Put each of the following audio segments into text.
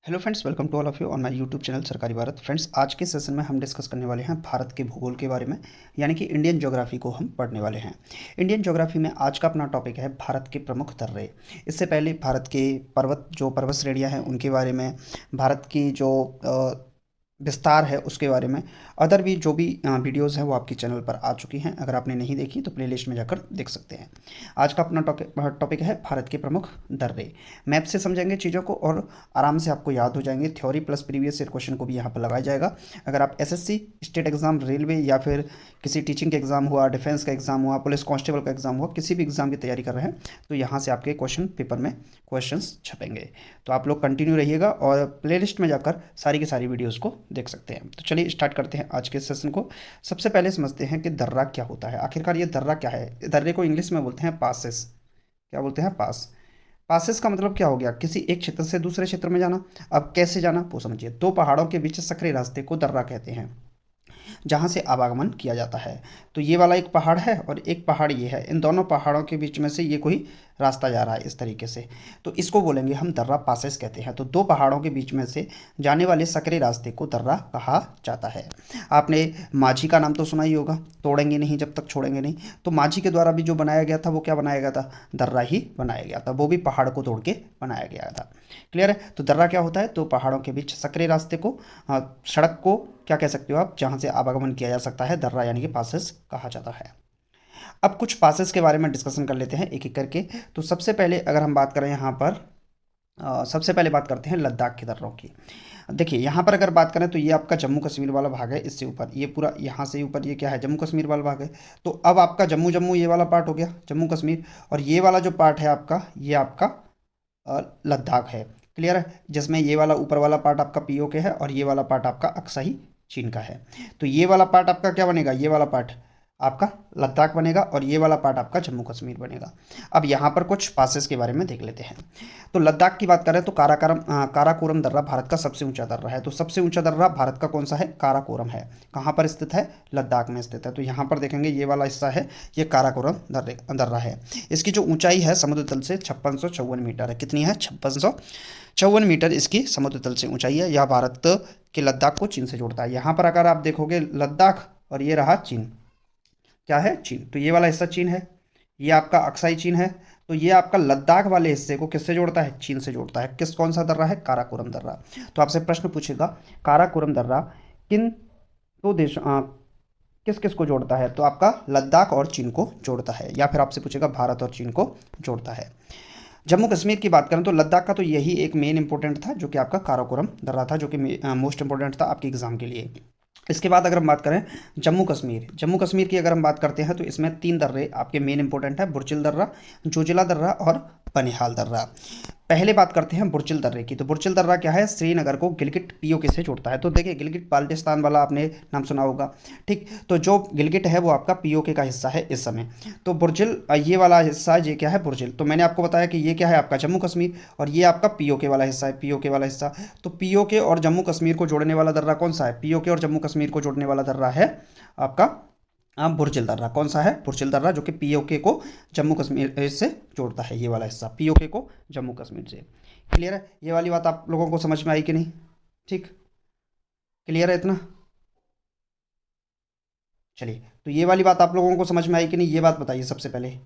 Hello friends, welcome to all of you on my YouTube channel Sarkari Bharat. Friends, आज के session में हम discuss करने वाले हैं भारत के भूगोल के बारे में, यानी कि इंडियन ज्योग्राफी को हम पढ़ने वाले हैं। इंडियन ज्योग्राफी में आज का अपना टॉपिक है भारत के प्रमुख दर्रे। इससे पहले भारत के पर्वत श्रेणियाँ हैं उनके बारे में, भारत की जो विस्तार है उसके बारे में, अदर भी जो भी वीडियोस हैं वो आपके चैनल पर आ चुकी हैं। अगर आपने नहीं देखी तो प्लेलिस्ट में जाकर देख सकते हैं। आज का अपना टॉपिक है भारत के प्रमुख दर्रे। मैप से समझेंगे चीज़ों को और आराम से आपको याद हो जाएंगे। Theory plus previous year question को भी यहाँ पर लगाया जाएगा। अगर आप एसएससी, स्टेट एग्ज़ाम, रेलवे या फिर किसी टीचिंग का एग्ज़ाम हुआ, डिफेंस का एग्ज़ाम हुआ, पुलिस कांस्टेबल का एग्ज़ाम हुआ, किसी भी एग्ज़ाम की तैयारी कर रहे हैं तो यहाँ से आपके क्वेश्चन पेपर में क्वेश्चंस छपेंगे। तो आप लोग कंटिन्यू रहिएगा और प्लेलिस्ट में जाकर सारी की सारी वीडियोज़ को देख सकते हैं। तो चलिए स्टार्ट करते हैं आज के सेशन को। सबसे पहले समझते हैं कि दर्रा क्या होता है। आखिरकार ये दर्रा क्या है। दर्रे को इंग्लिश में बोलते हैं पासेस। क्या बोलते हैं? पास। पासेस का मतलब क्या हो गया? किसी एक क्षेत्र से दूसरे क्षेत्र में जाना। अब कैसे जाना वो समझिए। दो पहाड़ों के बीच सकरे रास्ते को दर्रा कहते हैं, जहाँ से आवागमन किया जाता है। तो ये वाला एक पहाड़ है और एक पहाड़ ये है। इन दोनों पहाड़ों के बीच में से ये कोई रास्ता जा रहा है इस तरीके से, तो इसको बोलेंगे हम दर्रा पासेस कहते हैं। तो दो पहाड़ों के बीच में से जाने वाले सकरे रास्ते को दर्रा कहा जाता है। आपने माझी का नाम तो सुना ही होगा, तोड़ेंगे नहीं जब तक छोड़ेंगे नहीं। तो माझी के द्वारा भी जो बनाया गया था वो क्या बनाया गया था? दर्रा ही बनाया गया था। वो भी पहाड़ को तोड़ के बनाया गया था। क्लियर है? तो दर्रा क्या होता है? दो पहाड़ों के बीच सकरे रास्ते को, सड़क को क्या कह सकते हो आप, जहाँ से आवागमन किया जा सकता है, दर्रा यानी कि पासेस कहा जाता है। अब कुछ पासेस के बारे में डिस्कशन कर लेते हैं एक एक करके। तो सबसे पहले अगर हम बात करें यहाँ पर, सबसे पहले बात करते हैं लद्दाख के दर्रों की। देखिए यहाँ पर अगर बात करें तो ये आपका जम्मू कश्मीर वाला भाग है। इससे ऊपर ये पूरा, यहाँ से ऊपर ये क्या है? जम्मू कश्मीर वाला भाग है। तो अब आपका जम्मू जम्मू ये वाला पार्ट हो गया जम्मू कश्मीर, और ये वाला जो पार्ट है आपका, ये आपका लद्दाख है। क्लियर है? जिसमें ये वाला ऊपर वाला पार्ट आपका पीओके है और ये वाला पार्ट आपका अक्साई चीन का है। तो ये वाला पार्ट आपका क्या बनेगा? ये वाला पार्ट आपका लद्दाख बनेगा और ये वाला पार्ट आपका जम्मू कश्मीर बनेगा। अब यहाँ पर कुछ पासेस के बारे में देख लेते हैं। तो लद्दाख की बात करें तो काराकोरम दर्रा भारत का सबसे ऊंचा दर्रा है। तो सबसे ऊंचा दर्रा भारत का कौन सा है? काराकोरम है। कहाँ पर स्थित है? लद्दाख में स्थित है। तो यहाँ पर देखेंगे ये वाला हिस्सा है, ये काराकोरम दर्रा है। इसकी जो ऊंचाई है समुद्र तल से 5654 मीटर है। कितनी है? 5654 मीटर इसकी समुद्र तल से ऊंचाई है। यह भारत के लद्दाख को चीन से जोड़ता है। यहाँ पर अगर आप देखोगे लद्दाख और ये रहा चीन, क्या है? चीन। तो ये वाला हिस्सा चीन है, ये आपका अक्साई चीन है। तो ये आपका लद्दाख वाले हिस्से को किससे जोड़ता है? चीन से जोड़ता है। कौन सा दर्रा है? काराकोरम दर्रा। तो आपसे प्रश्न पूछेगा काराकोरम दर्रा किन दो देश किस किस को जोड़ता है? तो आपका लद्दाख और चीन को जोड़ता है, या फिर आपसे पूछेगा भारत और चीन को जोड़ता है। जम्मू कश्मीर की बात करें तो लद्दाख का तो यही एक मेन इंपॉर्टेंट था, जो कि आपका काराकोरम दर्रा था, जो कि मोस्ट इंपॉर्टेंट था आपके एग्जाम के लिए। इसके बाद अगर हम बात करें जम्मू कश्मीर की अगर हम बात करते हैं तो इसमें तीन दर्रे आपके मेन इंपॉर्टेंट है, बुरचिल दर्रा, जोजिला दर्रा और बनिहाल दर्रा। पहले बात करते हैं बुरचिल दर्रे की। तो बुरचिल दर्रा क्या है? श्रीनगर को गिलगिट पीओके से जोड़ता है। तो देखिए गिलगिट बाल्टिस्तान वाला आपने नाम सुना होगा, ठीक। तो जो गिलगिट है वो आपका पीओके का हिस्सा है इस समय। तो बुरचिल ये वाला हिस्सा, ये क्या है? बुरचिल। तो मैंने आपको बताया कि ये क्या है? आपका जम्मू कश्मीर, और ये आपका पीओके वाला हिस्सा है, पीओके वाला हिस्सा। तो पीओके और जम्मू कश्मीर को जोड़ने वाला दर्रा कौन सा है? पीओके और जम्मू कश्मीर को जोड़ने वाला दर्रा है आपका बुरचिल दर्रा। कौन सा है? बुरचिल दर्रा, जो कि पीओके को जम्मू कश्मीर से जोड़ता है। ये वाला हिस्सा पीओके को जम्मू कश्मीर से। क्लियर है? ये वाली बात आप लोगों को समझ में आई कि नहीं? ठीक, क्लियर है इतना? चलिए, तो ये वाली बात आप लोगों को समझ में आई कि नहीं, ये बात बताइए सबसे पहले,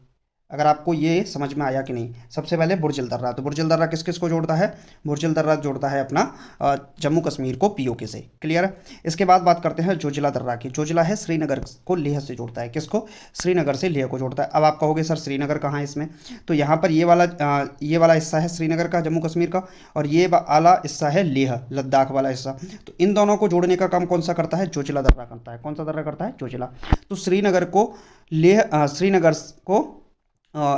अगर आपको ये समझ में आया कि नहीं। सबसे पहले बुरजिल दर्रा। तो बुरजिल दर्रा किस किस को जोड़ता है? बुरजिल दर्रा जोड़ता है अपना जम्मू कश्मीर को पीओके से। क्लियर है? इसके बाद बात करते हैं जोजिला दर्रा की। जोजिला है श्रीनगर को लेह से जोड़ता है। किसको? श्रीनगर से लेह को जोड़ता है। अब आप कहोगे सर श्रीनगर कहाँ है इसमें? तो यहाँ पर ये वाला हिस्सा है श्रीनगर का, जम्मू कश्मीर का, और ये वाला हिस्सा है लेह, लद्दाख वाला हिस्सा। तो इन दोनों को जोड़ने का काम कौन सा करता है? जोजिला दर्रा करता है। कौन सा दर्रा करता है? जोजिला। तो श्रीनगर को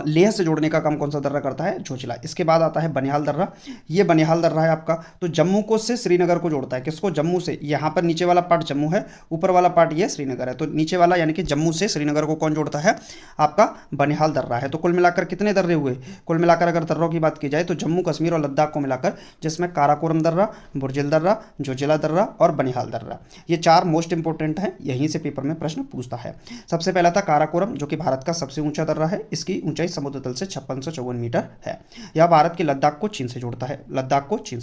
लेह से जोड़ने का काम कौन सा दर्रा करता है? जोजिला। इसके बाद आता है बनिहाल दर्रा। ये बनिहाल दर्रा है आपका, तो जम्मू को से श्रीनगर को जोड़ता है। किसको? जम्मू से। यहाँ पर नीचे वाला पार्ट जम्मू है, ऊपर वाला पार्ट ये श्रीनगर है। तो नीचे वाला यानी कि जम्मू से श्रीनगर को कौन जोड़ता है? आपका बनिहाल दर्रा है। तो कुल मिलाकर कितने दर्रे हुए? कुल मिलाकर अगर दर्रों की बात की जाए तो जम्मू कश्मीर और लद्दाख को मिलाकर, जिसमें काराकोरम दर्रा, बुरजिल दर्रा, जोजिला दर्रा और बनिहाल दर्रा, ये चार मोस्ट इंपॉर्टेंट हैं। यहीं से पेपर में प्रश्न पूछता है। सबसे पहला था काराकोरम, जो कि भारत का सबसे ऊंचा दर्रा है। इसकी ऊंचाई समुद्र तल से 5654 मीटर है। यह भारत के लद्दाख को चीन से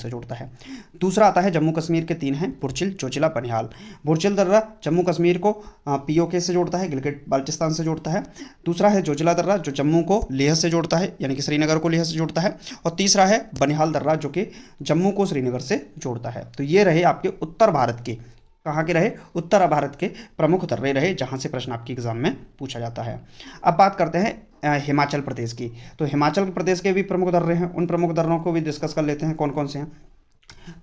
जोड़ता है। दूसरा आता है जम्मू कश्मीर के 3 हैं, बुरचिल, चोचिला, बनिहाल। बुरचिल दर्रा जम्मू कश्मीर को पीओके से जोड़ता है, गिलगिट बाल्टिस्तान से जोड़ता है। दूसरा है जोजिला दर्रा जो जम्मू को लेह से जोड़ता है, यानी कि श्रीनगर को लेह से जोड़ता है। और तीसरा है बनिहाल दर्रा जो कि जम्मू को श्रीनगर से जोड़ता है। तो ये रहे आपके उत्तर भारत के, कहाँ के रहे, उत्तर भारत के प्रमुख दर्रे रहे जहाँ से प्रश्न आपके एग्जाम में पूछा जाता है। अब बात करते हैं हिमाचल प्रदेश की। तो हिमाचल प्रदेश के भी प्रमुख दर्रे हैं, उन प्रमुख दर्रों को भी डिस्कस कर लेते हैं कौन कौन से हैं।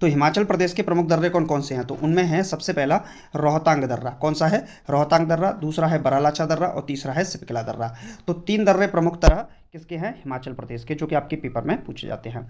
तो हिमाचल प्रदेश के प्रमुख दर्रे कौन कौन से हैं, तो उनमें है सबसे पहला रोहतांग दर्रा। कौन सा है, रोहतांग दर्रा। दूसरा है बरालाचा दर्रा और तीसरा है सिपकिला दर्रा। तो 3 दर्रे प्रमुख तरह किसके हैं, हिमाचल प्रदेश के, जो कि आपके पेपर में पूछे जाते हैं।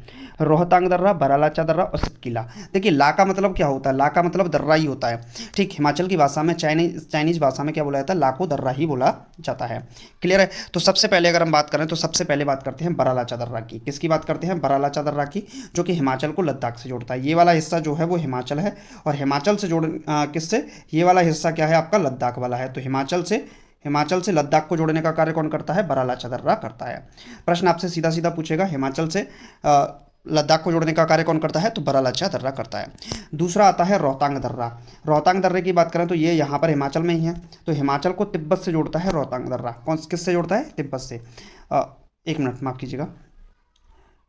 रोहतांग दर्रा, बरालाचा दर्रा और सिपकिला। देखिए ला का मतलब क्या होता है, ला का मतलब दर्रा ही होता है। ठीक, हिमाचल की भाषा में, चाइनीज भाषा में क्या बोला जाता है, ला को दर्रा ही बोला जाता है। क्लियर है। तो सबसे पहले अगर हम बात करें तो सबसे पहले बात करते हैं बरालाचा दर्रा की। किसकी बात करते हैं, बरालाचा दर्रा की, जो कि हिमाचल को लद्दाख से जोड़ता है। ये वाला हिस्सा जो है वो हिमाचल है और हिमाचल से किससे, ये वाला हिस्सा क्या है आपका, लद्दाख वाला है। तो हिमाचल से लद्दाख को जोड़ने का कार्य कौन करता है, बरालाचा दर्रा करता है। प्रश्न आपसे सीधा सीधा पूछेगा, हिमाचल से लद्दाख को जोड़ने का कार्य कौन करता है, तो बरालाचा दर्रा करता है। दूसरा आता है रोहतांग दर्रा। रोहतांग दर्रे की बात करें तो ये यहाँ पर हिमाचल में ही है। तो हिमाचल को तिब्बत से जोड़ता है रोहतांग दर्रा। किससे जोड़ता है, तिब्बत से। एक मिनट माफ कीजिएगा,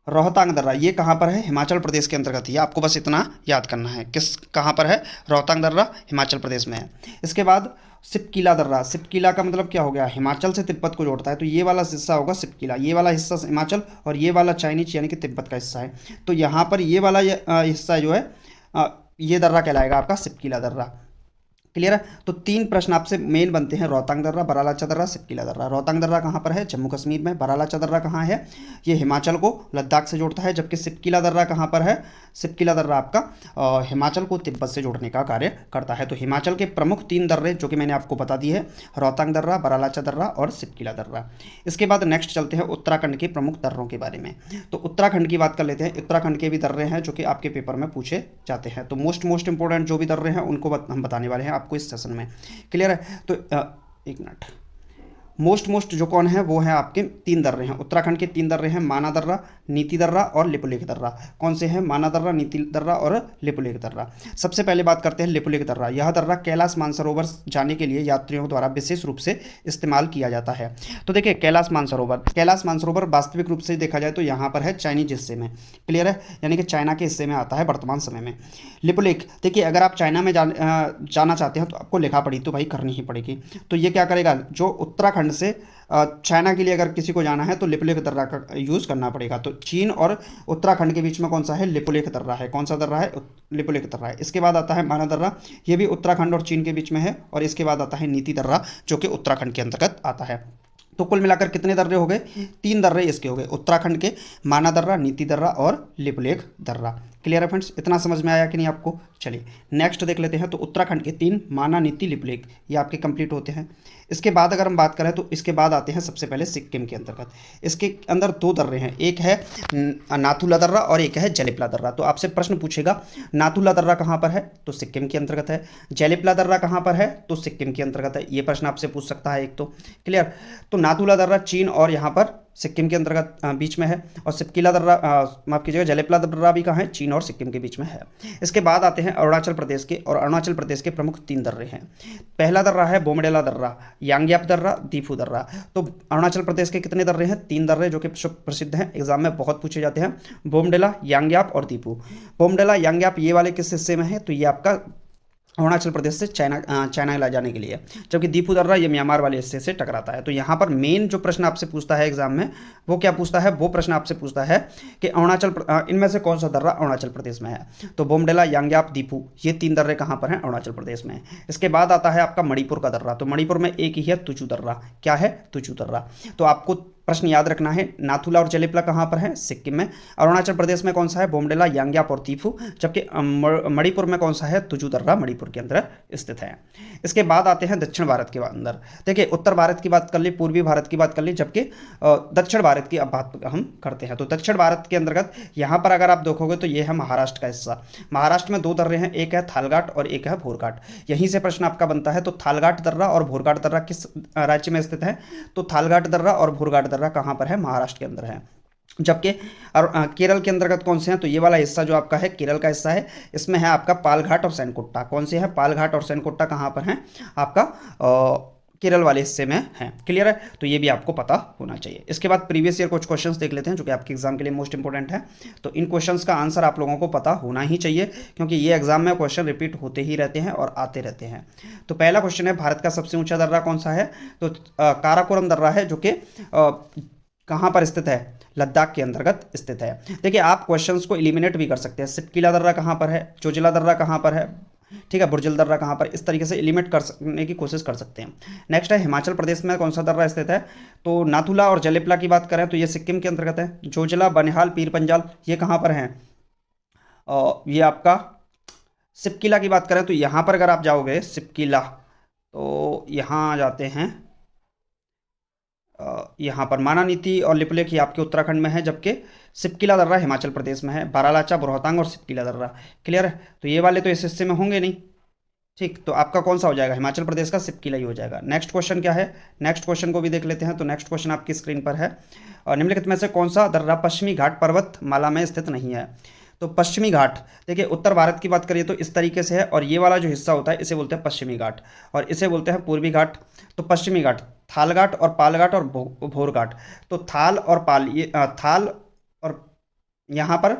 रोहतांग दर्रा ये कहाँ पर है, हिमाचल प्रदेश के अंतर्गत ही, आपको बस इतना याद करना है कहाँ पर है, रोहतांग दर्रा हिमाचल प्रदेश में है। इसके बाद सिपकिला दर्रा। सिपकिला का मतलब क्या हो गया, हिमाचल से तिब्बत को जोड़ता है। तो ये वाला हिस्सा होगा सिपकिला, ये वाला हिस्सा हिमाचल और ये वाला चाइनीज यानी कि तिब्बत का हिस्सा है। तो यहाँ पर ये वाला हिस्सा जो है ये दर्रा कहलाएगा आपका सिपकिला दर्रा। क्लियर है। तो 3 प्रश्न आपसे मेन बनते हैं, रोहतांग दर्रा, बरालाचा दर्रा, सिपकिला दर्रा। रोहतांग दर्रा कहाँ पर है, जम्मू कश्मीर में। बरालाचा दर्रा कहाँ है, ये हिमाचल को लद्दाख से जोड़ता है। जबकि सिपकिला दर्रा कहाँ पर है, सिपकिला दर्रा आपका हिमाचल को तिब्बत से जोड़ने का कार्य करता है। तो हिमाचल के प्रमुख 3 दर्रे जो कि मैंने आपको बता दिए हैं, रोहतांग दर्रा, बरालाचा दर्रा और सिपकिला दर्रा। इसके बाद नेक्स्ट चलते हैं उत्तराखंड के प्रमुख दर्रों के बारे में। तो उत्तराखंड की बात कर लेते हैं। उत्तराखंड के भी दर्रे हैं जो कि आपके पेपर में पूछे जाते हैं। तो मोस्ट इंपॉर्टेंट जो भी दर्रे हैं उनको हम बताने वाले हैं आपको इस सेशन में। क्लियर है। तो एक मिनट, मोस्ट जो कौन है वो है आपके 3 दर्रे हैं। उत्तराखंड के 3 दर्रे हैं, माना दर्रा, नीति दर्रा और लिपुलेख दर्रा। कौन से हैं, माना दर्रा, नीति दर्रा और लिपुलेख दर्रा। सबसे पहले बात करते हैं लिपुलेख दर्रा। यह दर्रा कैलाश मानसरोवर जाने के लिए यात्रियों द्वारा विशेष रूप से इस्तेमाल किया जाता है। तो देखिए कैलाश मानसरोवर वास्तविक रूप से देखा जाए तो यहाँ पर है चाइनीज हिस्से में। क्लियर है, यानी कि चाइना के हिस्से में आता है वर्तमान समय में। लिपुलेख, देखिए अगर आप चाइना में जाना चाहते हैं तो आपको लिखा पढ़ी तो भाई करनी ही पड़ेगी। तो ये क्या करेगा, जो उत्तराखंड से चाइना के लिए अगर किसी को जाना है तो लिपुलेख दर्रा का यूज़ करना पड़ेगा। तो चीन और उत्तराखंड के बीच में कौन सा है, लिपुलेख दर्रा है। कौन सा दर्रा है, लिपुलेख दर्रा है। इसके बाद आता है माना दर्रा, ये भी उत्तराखंड और चीन के बीच में है। और इसके बाद आता है नीति दर्रा जो कि उत्तराखंड के अंतर्गत आता है। तो कुल मिलाकर कितने दर्रे हो गए, 3 दर्रे इसके हो गए, उत्तराखंड के, माना दर्रा, नीति दर्रा और लिपुलेख दर्रा। क्लियर है फ्रेंड्स, इतना समझ में आया कि नहीं आपको। चलिए नेक्स्ट देख लेते हैं। तो उत्तराखंड के 3, माना, नीति, लिपुलेख, ये आपके कंप्लीट होते हैं। इसके बाद अगर हम बात करें तो इसके बाद आते हैं सबसे पहले सिक्किम के अंतर्गत। इसके अंदर 2 दर्रे हैं, एक है नाथुला दर्रा और एक है जैलिपला दर्रा। तो आपसे प्रश्न पूछेगा नाथुला दर्रा कहाँ पर है, तो सिक्किम के अंतर्गत है। जैलिपला दर्रा कहाँ पर है, तो सिक्किम के अंतर्गत है। ये प्रश्न आपसे पूछ सकता है एक तो। क्लियर। तो नाथुला दर्रा चीन और यहाँ पर सिक्किम के अंतर्गत बीच में है। और सिपकिला दर्रा, माफ कीजिएगा, जैलिपला दर्रा भी कहाँ है, चीन और सिक्किम के बीच में है। इसके बाद आते हैं अरुणाचल प्रदेश के, और अरुणाचल प्रदेश के प्रमुख 3 दर्रे हैं। पहला दर्रा है बोमडेला दर्रा, यांग्याप दर्रा, दीफू दर्रा। तो अरुणाचल प्रदेश के कितने दर्रे हैं, 3 दर्रे जो कि प्रसिद्ध हैं, एग्जाम में बहुत पूछे जाते हैं, बोमडेला, यांग्याप और दीफू। बोमडेला, यांग्याप ये वाले किस हिस्से में है, तो ये आपका अरुणाचल प्रदेश से चाइना ला जाने के लिए। जबकि दीफू दर्रा ये म्यांमार वाले हिस्से से टकराता है। तो यहाँ पर मेन जो प्रश्न आपसे पूछता है एग्जाम में वो क्या पूछता है, वो प्रश्न आपसे पूछता है कि इनमें से कौन सा दर्रा अरुणाचल प्रदेश में है। तो बोमडेला, यांग्याप, दीफू ये 3 दर्रे कहाँ पर हैं, अरुणाचल प्रदेश में। इसके बाद आता है आपका मणिपुर का दर्रा। तो मणिपुर में एक ही है, तुचू दर्रा। क्या है, तुचू दर्रा। तो आपको प्रश्न याद रखना है, नाथुला और जैलिपला कहाँ पर है, सिक्किम में। अरुणाचल प्रदेश में कौन सा है, बोमडेला, यांग्याप और दीफू। जबकि मणिपुर में कौन सा है, तुचू दर्रा मणिपुर के अंदर स्थित है। इसके बाद आते हैं दक्षिण भारत के अंदर। देखिए उत्तर भारत की बात कर ली, पूर्वी भारत की बात कर ली, जबकि दक्षिण भारत की अब बात हम करते हैं। तो दक्षिण भारत के अंतर्गत यहाँ पर अगर आप देखोगे तो ये है महाराष्ट्र का हिस्सा। महाराष्ट्र में 2 दर्रे हैं, एक है थालघाट और एक है भोरघाट। यहीं से प्रश्न आपका बनता है। तो थालघाट दर्रा और भोरघाट दर्रा किस राज्य में स्थित है, तो थालघाट दर्रा और भोरघाट दर्रा कहाँ पर है, महाराष्ट्र के अंदर है। जबकि केरल के अंतर्गत कौन से हैं, तो ये वाला हिस्सा जो आपका है केरल का हिस्सा है, इसमें है आपका पालघाट और सैनकुट्टा। कौन से हैं, पालघाट और सैनकुट्टा कहाँ पर हैं, आपका केरल वाले हिस्से में है। क्लियर है, तो ये भी आपको पता होना चाहिए। इसके बाद प्रीवियस ईयर कुछ क्वेश्चंस देख लेते हैं जो कि आपके एग्जाम के लिए मोस्ट इंपॉर्टेंट है। तो इन क्वेश्चंस का आंसर आप लोगों को पता होना ही चाहिए, क्योंकि ये एग्जाम में क्वेश्चन रिपीट होते ही रहते हैं और आते रहते हैं। तो पहला क्वेश्चन है, भारत का सबसे ऊंचा दर्रा कौन सा है, तो काराकोरम दर्रा है, जो कि कहाँ पर स्थित है, लद्दाख के अंतर्गत स्थित है। देखिए आप क्वेश्चंस को एलिमिनेट भी कर सकते हैं, सिपकीला दर्रा कहाँ पर है, चोजिला दर्रा कहाँ पर है, ठीक है, बुर्जल दर्रा कहाँ पर, इस तरीके से एलिमिनेट करने की कोशिश कर सकते हैं। नेक्स्ट है, हिमाचल प्रदेश में कौन सा दर्रा स्थित है, तो नाथुला और जलेपला की बात करें तो ये सिक्किम के अंतर्गत है। जोजिला, बनिहाल, पीर पंजाल ये कहाँ पर हैं, ये आपका सिपकीला की बात करें तो यहाँ पर अगर आप जाओगे सिपकीला, तो यहाँ आ जाते हैं, यहाँ पर मानानीति और लिपुलेख ये आपके उत्तराखंड में है, जबकि सिपकीला दर्रा हिमाचल प्रदेश में है। बारालाचा, बुरहतांग और सिपकीला दर्रा। क्लियर है, तो ये वाले तो इस हिस्से में होंगे नहीं, ठीक, तो आपका कौन सा हो जाएगा, हिमाचल प्रदेश का सिपकीला ही हो जाएगा। नेक्स्ट क्वेश्चन क्या है, नेक्स्ट क्वेश्चन को भी देख लेते हैं। तो नेक्स्ट क्वेश्चन आपकी स्क्रीन पर है, और निम्नलिखित में से कौन सा दर्रा पश्चिमी घाट पर्वत माला में स्थित नहीं है, तो पश्चिमी घाट, देखिए उत्तर भारत की बात करिए तो इस तरीके से है, और ये वाला जो हिस्सा होता है इसे बोलते हैं पश्चिमी घाट, और इसे बोलते हैं पूर्वी घाट। तो पश्चिमी घाट थाल घाट और पाल घाट और भोर घाट। तो थाल और पाल, ये थाल और यहाँ पर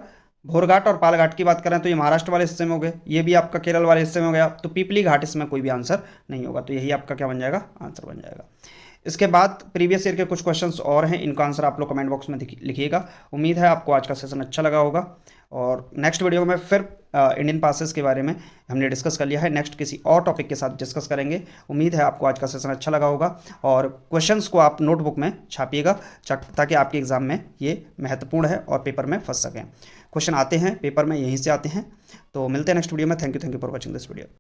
भोर घाट और पाल घाट की बात करें तो ये महाराष्ट्र वाले हिस्से में हो गए, ये भी आपका केरल वाले हिस्से में हो गया। तो पीपली घाट इसमें कोई भी आंसर नहीं होगा, तो यही आपका क्या बन जाएगा, आंसर बन जाएगा। इसके बाद प्रीवियस ईयर के कुछ क्वेश्चंस और हैं, इनका आंसर आप लोग कमेंट बॉक्स में लिखिएगा। उम्मीद है आपको आज का सेशन अच्छा लगा होगा, और नेक्स्ट वीडियो में फिर इंडियन पासेस के बारे में हमने डिस्कस कर लिया है, नेक्स्ट किसी और टॉपिक के साथ डिस्कस करेंगे। उम्मीद है आपको आज का सेशन अच्छा लगा होगा, और क्वेश्चंस को आप नोटबुक में छापिएगा ताकि आपके एग्जाम में ये महत्वपूर्ण है और पेपर में फंस सकें। क्वेश्चन आते हैं पेपर में, यहीं से आते हैं। तो मिलते हैं नेक्स्ट वीडियो में। Thank you for watching this video.